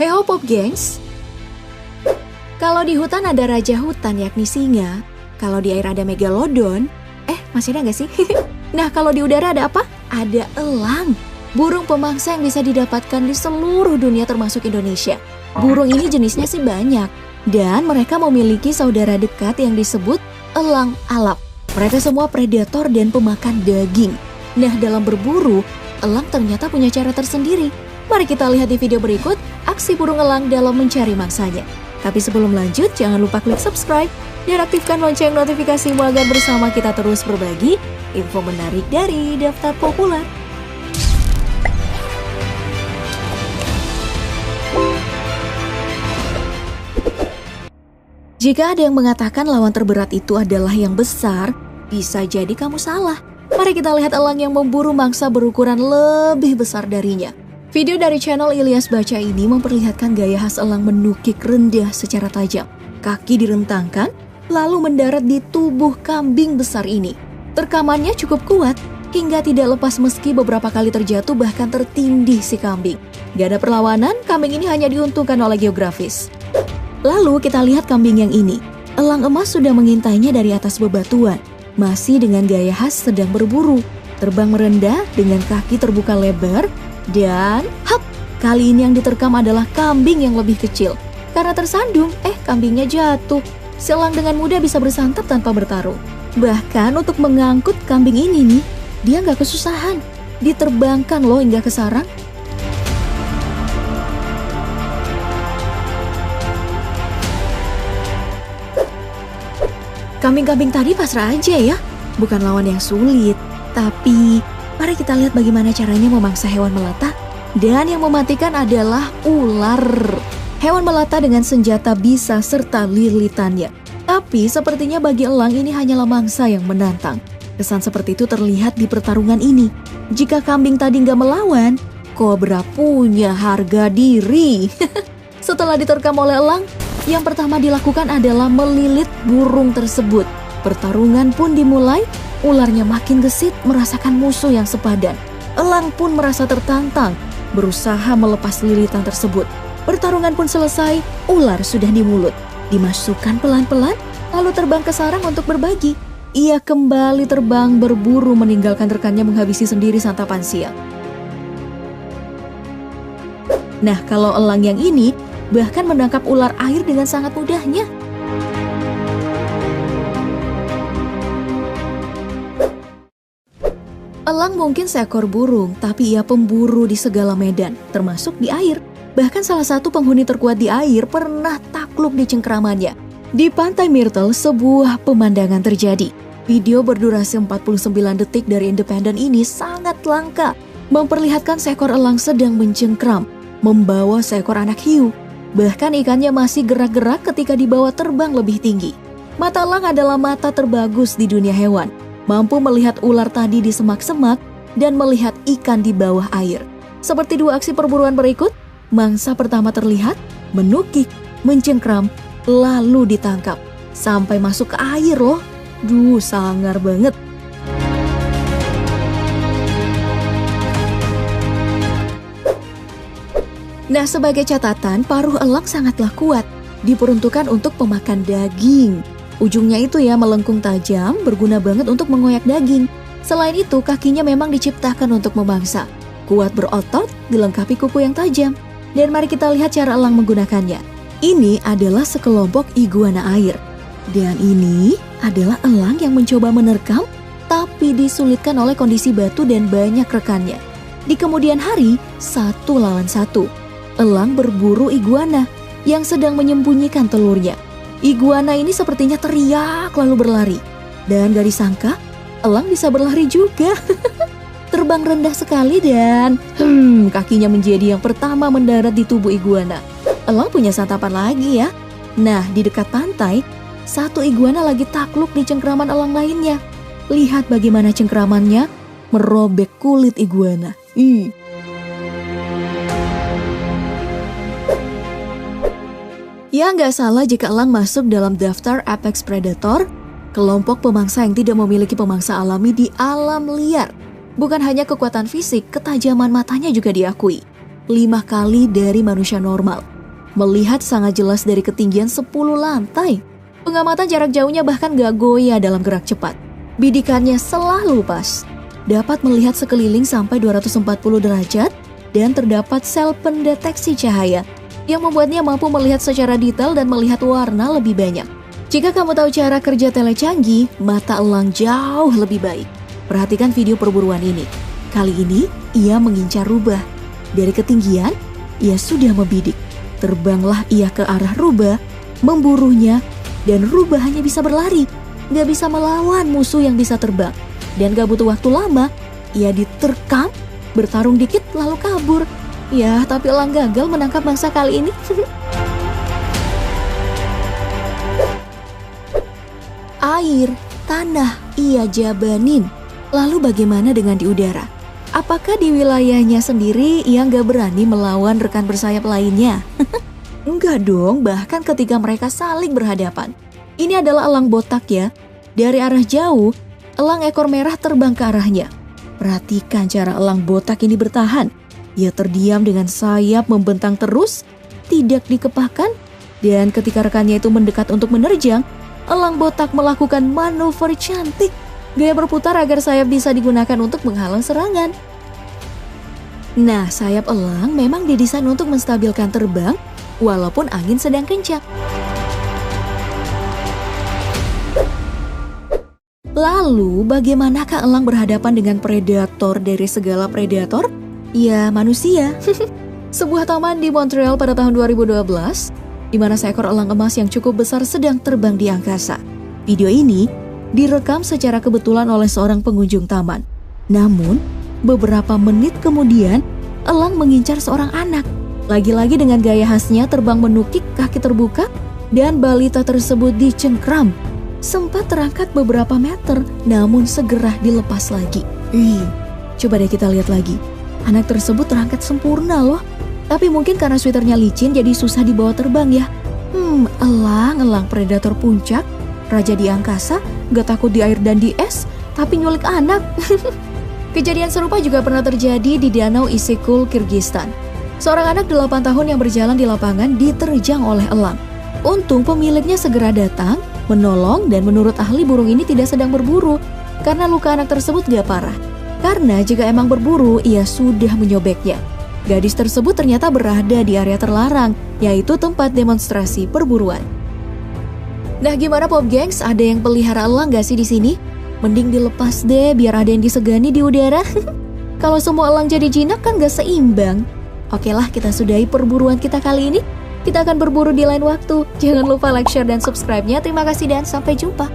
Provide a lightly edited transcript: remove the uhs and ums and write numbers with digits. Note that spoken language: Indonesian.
Hey ho pop gengs. Kalau di hutan ada raja hutan yakni singa. Kalau di air ada megalodon. Masih ada nggak sih? Nah, kalau di udara ada apa? Ada elang. Burung pemangsa yang bisa didapatkan di seluruh dunia termasuk Indonesia. Burung ini jenisnya sih banyak. Dan mereka memiliki saudara dekat yang disebut elang alap. Mereka semua predator dan pemakan daging. Nah, dalam berburu, elang ternyata punya cara tersendiri. Mari kita lihat di video berikut aksi burung elang dalam mencari mangsanya. Tapi sebelum lanjut, jangan lupa klik subscribe dan aktifkan lonceng notifikasimu agar bersama kita terus berbagi info menarik dari Daftar Populer. Jika ada yang mengatakan lawan terberat itu adalah yang besar, bisa jadi kamu salah. Mari kita lihat elang yang memburu mangsa berukuran lebih besar darinya. Video dari channel Ilyas Baca ini memperlihatkan gaya khas elang menukik rendah secara tajam. Kaki direntangkan, lalu mendarat di tubuh kambing besar ini. Rekamannya cukup kuat, hingga tidak lepas meski beberapa kali terjatuh bahkan tertindih si kambing. Gak ada perlawanan, kambing ini hanya diuntungkan oleh geografis. Lalu kita lihat kambing yang ini. Elang emas sudah mengintainya dari atas bebatuan, masih dengan gaya khas sedang berburu. Terbang merendah dengan kaki terbuka lebar, dan kali ini yang diterkam adalah kambing yang lebih kecil. Karena tersandung, kambingnya jatuh. Si elang dengan mudah bisa bersantap tanpa bertarung. Bahkan untuk mengangkut kambing ini nih, dia nggak kesusahan. Diterbangkan loh hingga ke sarang. Kambing-kambing tadi pasrah aja ya, bukan lawan yang sulit. Tapi mari kita lihat bagaimana caranya memangsa hewan melata. Dan yang mematikan adalah ular. Hewan melata dengan senjata bisa serta lilitannya. Tapi sepertinya bagi elang ini hanyalah mangsa yang menantang. Kesan seperti itu terlihat di pertarungan ini. Jika kambing tadi nggak melawan, kobra punya harga diri. Setelah diterkam oleh elang, yang pertama dilakukan adalah melilit burung tersebut. Pertarungan pun dimulai, ularnya makin gesit merasakan musuh yang sepadan. Elang pun merasa tertantang, berusaha melepas lilitan tersebut. Pertarungan pun selesai, ular sudah di mulut. Dimasukkan pelan-pelan, lalu terbang ke sarang untuk berbagi. Ia kembali terbang berburu meninggalkan rekannya menghabisi sendiri santapan siang. Nah, kalau elang yang ini bahkan menangkap ular air dengan sangat mudahnya. Elang mungkin seekor burung, tapi ia pemburu di segala medan, termasuk di air. Bahkan salah satu penghuni terkuat di air pernah takluk di cengkramannya. Di Pantai Myrtle, sebuah pemandangan terjadi. Video berdurasi 49 detik dari Independent ini sangat langka, memperlihatkan seekor elang sedang mencengkram, membawa seekor anak hiu. Bahkan ikannya masih gerak-gerak ketika dibawa terbang lebih tinggi. Mata elang adalah mata terbagus di dunia hewan, mampu melihat ular tadi di semak-semak dan melihat ikan di bawah air. Seperti dua aksi perburuan berikut, mangsa pertama terlihat, menukik, mencengkram, lalu ditangkap. Sampai masuk ke air loh. Sangar banget. Nah, sebagai catatan, paruh elang sangatlah kuat. Diperuntukkan untuk pemakan daging. Ujungnya itu ya melengkung tajam, berguna banget untuk mengoyak daging. Selain itu, kakinya memang diciptakan untuk memangsa. Kuat berotot, dilengkapi kuku yang tajam. Dan mari kita lihat cara elang menggunakannya. Ini adalah sekelompok iguana air. Dan ini adalah elang yang mencoba menerkam, tapi disulitkan oleh kondisi batu dan banyak rekannya. Di kemudian hari, 1 lawan 1. Elang berburu iguana yang sedang menyembunyikan telurnya. Iguana ini sepertinya teriak lalu berlari. Dan gak disangka, elang bisa berlari juga. Terbang rendah sekali dan kakinya menjadi yang pertama mendarat di tubuh iguana. Elang punya santapan lagi ya. Nah, di dekat pantai, satu iguana lagi takluk di cengkraman elang lainnya. Lihat bagaimana cengkramannya merobek kulit iguana. Ya, nggak salah jika elang masuk dalam daftar apex predator, kelompok pemangsa yang tidak memiliki pemangsa alami di alam liar. Bukan hanya kekuatan fisik, ketajaman matanya juga diakui. 5 kali dari manusia normal. Melihat sangat jelas dari ketinggian 10 lantai. Pengamatan jarak jauhnya bahkan gak goyah dalam gerak cepat. Bidikannya selalu pas. Dapat melihat sekeliling sampai 240 derajat dan terdapat sel pendeteksi cahaya yang membuatnya mampu melihat secara detail dan melihat warna lebih banyak. Jika kamu tahu cara kerja telecanggih, mata elang jauh lebih baik. Perhatikan video perburuan ini. Kali ini, ia mengincar rubah. Dari ketinggian, ia sudah membidik. Terbanglah ia ke arah rubah, memburunya, dan rubah hanya bisa berlari. Gak bisa melawan musuh yang bisa terbang. Dan gak butuh waktu lama, ia diterkam, bertarung dikit lalu kabur. Ya, tapi elang gagal menangkap mangsa kali ini. Air, tanah, ia jabanin. Lalu bagaimana dengan di udara? Apakah di wilayahnya sendiri ia gak berani melawan rekan bersayap lainnya? Enggak dong, bahkan ketika mereka saling berhadapan. Ini adalah elang botak ya. Dari arah jauh, elang ekor merah terbang ke arahnya. Perhatikan cara elang botak ini bertahan. Ia terdiam dengan sayap membentang terus, tidak dikepahkan, dan ketika rekannya itu mendekat untuk menerjang, elang botak melakukan manuver cantik. Gaya berputar agar sayap bisa digunakan untuk menghalang serangan. Nah, sayap elang memang didesain untuk menstabilkan terbang, walaupun angin sedang kencang. Lalu, bagaimanakah elang berhadapan dengan predator dari segala predator? Ya, manusia. Sebuah taman di Montreal pada tahun 2012, di mana seekor elang emas yang cukup besar sedang terbang di angkasa. Video ini direkam secara kebetulan oleh seorang pengunjung taman. Namun, beberapa menit kemudian, elang mengincar seorang anak. Lagi-lagi dengan gaya khasnya terbang menukik kaki terbuka, dan balita tersebut dicengkram. Sempat terangkat beberapa meter, namun segera dilepas lagi. Coba deh kita lihat lagi. Anak tersebut terangkat sempurna loh. Tapi mungkin karena sweaternya licin jadi susah dibawa terbang ya. Elang predator puncak, raja di angkasa, gak takut di air dan di es, tapi nyulik anak. Kejadian serupa juga pernah terjadi di Danau Isyk-Kul, Kirgistan. Seorang anak 8 tahun yang berjalan di lapangan diterjang oleh elang. Untung pemiliknya segera datang, menolong, dan menurut ahli burung ini tidak sedang berburu karena luka anak tersebut gak parah. Karena jika emang berburu, ia sudah menyobeknya. Gadis tersebut ternyata berada di area terlarang, yaitu tempat demonstrasi perburuan. Nah, gimana Pop Gengs? Ada yang pelihara elang gak sih di sini? Mending dilepas deh, biar ada yang disegani di udara. Kalau semua elang jadi jinak kan gak seimbang. Oke lah, kita sudahi perburuan kita kali ini. Kita akan berburu di lain waktu. Jangan lupa like, share, dan subscribe-nya. Terima kasih dan sampai jumpa.